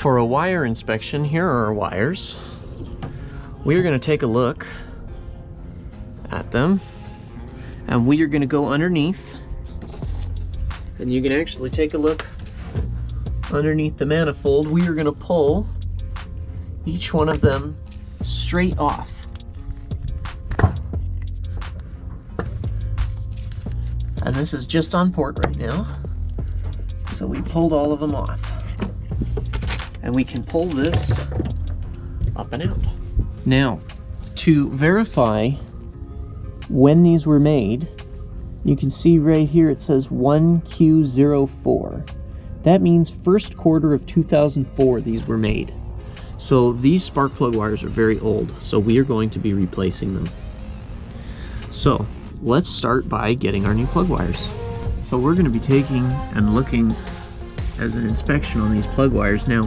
For a wire inspection, here are our wires. We are going to take a look at them, and we are going to go underneath, and you can actually take a look underneath the manifold. We are going to pull each one of them straight off. And this is just on port right now. So we pulled all of them off. And we can pull this up and out. Now, to verify when these were made, you can see right here it says 1Q04. That means first quarter of 2004 these were made. So these spark plug wires are very old, so we are going to be replacing them. So let's start by getting our new plug wires. So we're going to be taking and looking as an inspection on these plug wires. Now,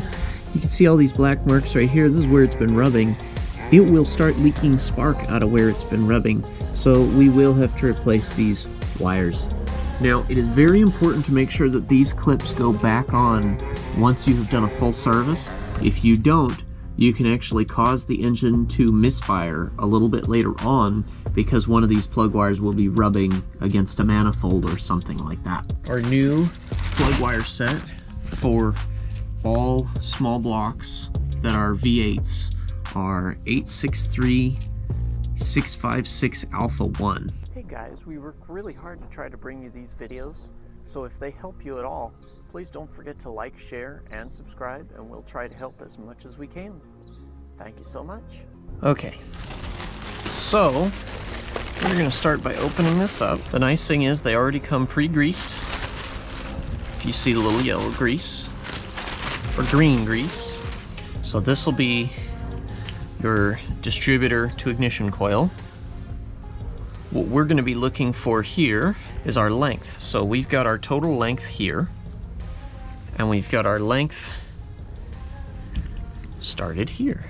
you can see all these black marks right here. This is where it's been rubbing. It will start leaking spark out of where it's been rubbing. So we will have to replace these wires. Now, it is very important to make sure that these clips go back on once you have done a full service. If you don't, you can actually cause the engine to misfire a little bit later on because one of these plug wires will be rubbing against a manifold or something like that. Our new plug wire set for all small blocks that are V8s are 863656 Alpha 1. Hey guys, we work really hard to try to bring you these videos, so if they help you at all, please don't forget to like, share, and subscribe, and we'll try to help as much as we can. Thank you so much. Okay, so we're going to start by opening this up. The nice thing is they already come pre-greased. If you see the little yellow grease, or green grease. So this will be your distributor to ignition coil. What we're going to be looking for here is our length. So we've got our total length here, and we've got our length started here.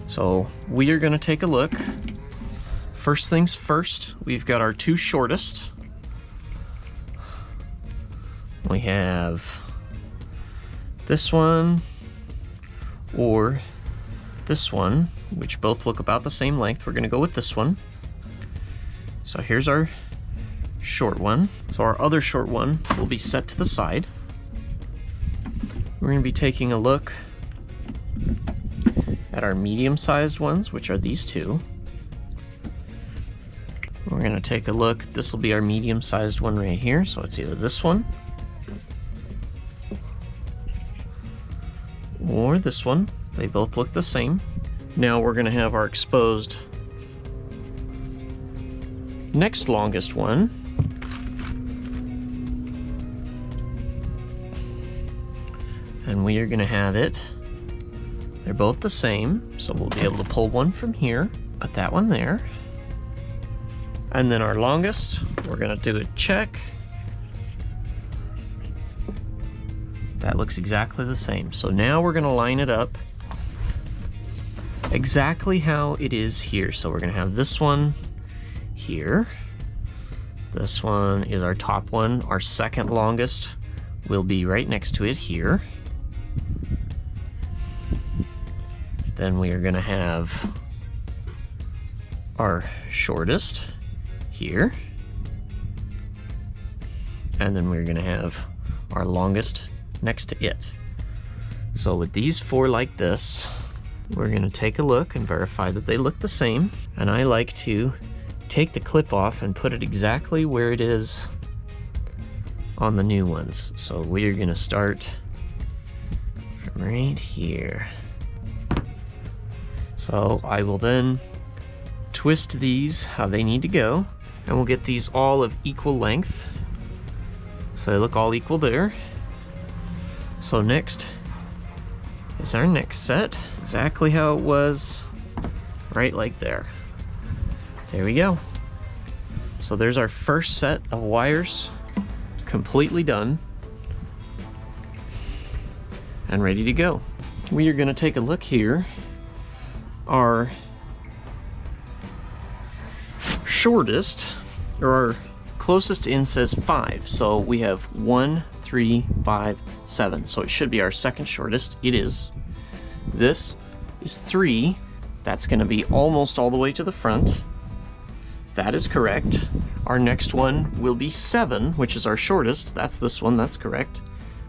So we are going to take a look. First things first, we've got our two shortest. We have this one or this one, which both look about the same length. We're going to go with this one. So here's our short one. So our other short one will be set to the side. We're going to be taking a look at our medium-sized ones, which are these two. We're going to take a look. This will be our medium-sized one right here. So it's either this one or this one. They both look the same. Now we're going to have our exposed next longest one. And we are going to have it. They're both the same, so we'll be able to pull one from here, put that one there. And then our longest, we're going to do a check. That looks exactly the same. So now we're going to line it up exactly how it is here. So we're going to have this one here. This one is our top one. Our second longest will be right next to it here. Then we are going to have our shortest here. And then we're going to have our longest next to it. So with these four like this, we're going to take a look and verify that they look the same. And I like to take the clip off and put it exactly where it is on the new ones. So we are going to start from right here. So I will then twist these how they need to go, and we'll get these all of equal length. So they look all equal there. So next is our next set, exactly how it was, right like there. There we go. So there's our first set of wires completely done and ready to go. We are going to take a look here. Our shortest, or our closest in says 5, so we have 1, 3, 5, 7. So it should be our second shortest. It is. This is 3. That's going to be almost all the way to the front. That is correct. Our next one will be 7, which is our shortest. That's this one. That's correct.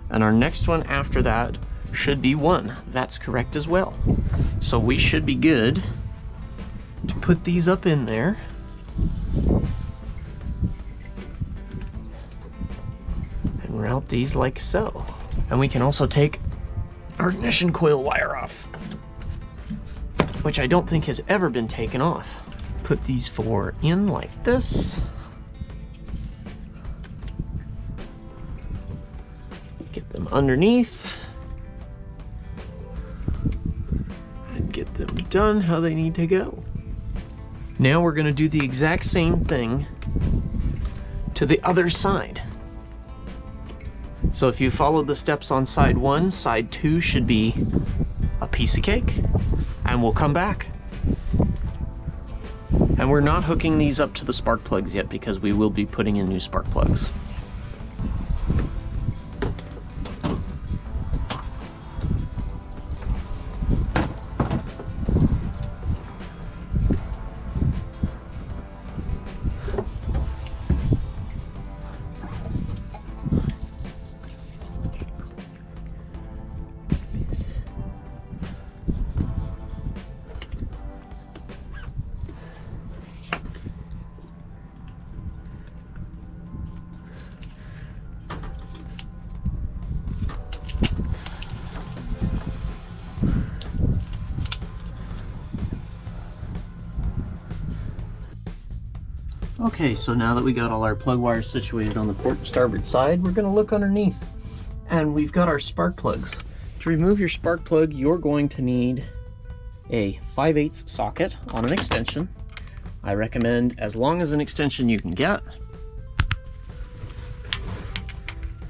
And our next one after that should be 1. That's correct as well. So we should be good to put these up in there. And route these like so. And we can also take our ignition coil wire off, which I don't think has ever been taken off. Put these 4 in like this. Get them underneath. And get them done how they need to go. Now we're going to do the exact same thing to the other side. So if you followed the steps on side 1, side 2 should be a piece of cake. And we'll come back. And we're not hooking these up to the spark plugs yet because we will be putting in new spark plugs. Okay, so now that we got all our plug wires situated on the port starboard side, we're going to look underneath. And we've got our spark plugs. To remove your spark plug, you're going to need a 5/8 socket on an extension. I recommend as long as an extension you can get.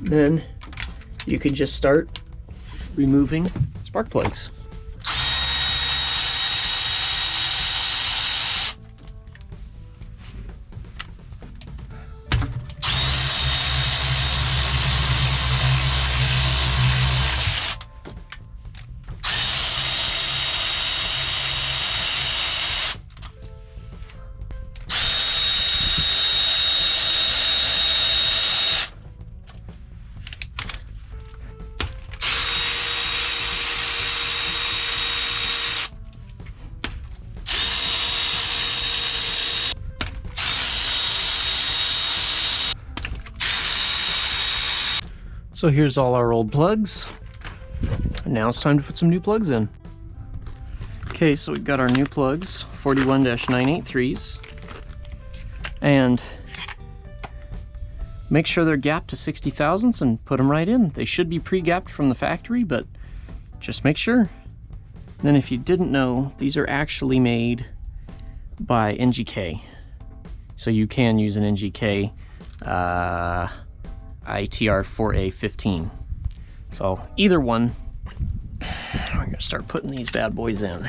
Then you can just start removing spark plugs. So here's all our old plugs. And now it's time to put some new plugs in. Okay, so we've got our new plugs, 41-983s. And make sure they're gapped to 60 thousandths and put them right in. They should be pre-gapped from the factory, but just make sure. Then if you didn't know, these are actually made by NGK. So you can use an NGK ITR 4A15. So either one, we're gonna start putting these bad boys in.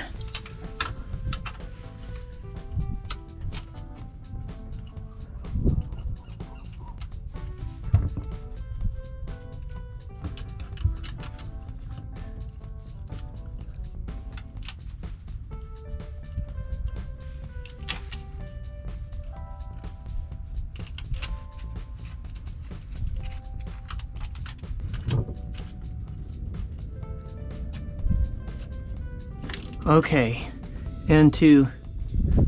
Okay, and to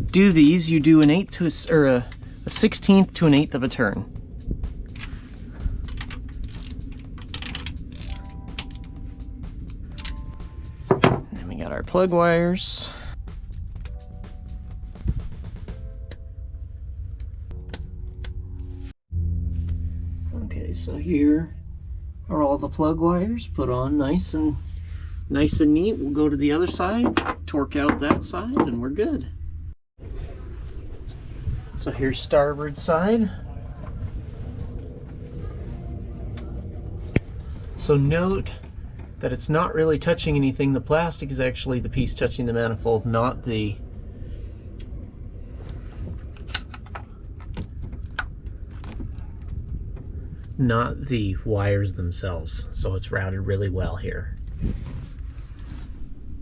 do these, you do an 1/8 to a 1/16 to an 1/8 of a turn. And then we got our plug wires. Okay, so here are all the plug wires put on nice and neat. We'll go to the other side, torque out that side, and we're good. So here's starboard side. So note that it's not really touching anything. The plastic is actually the piece touching the manifold, not the not the wires themselves. So it's routed really well here.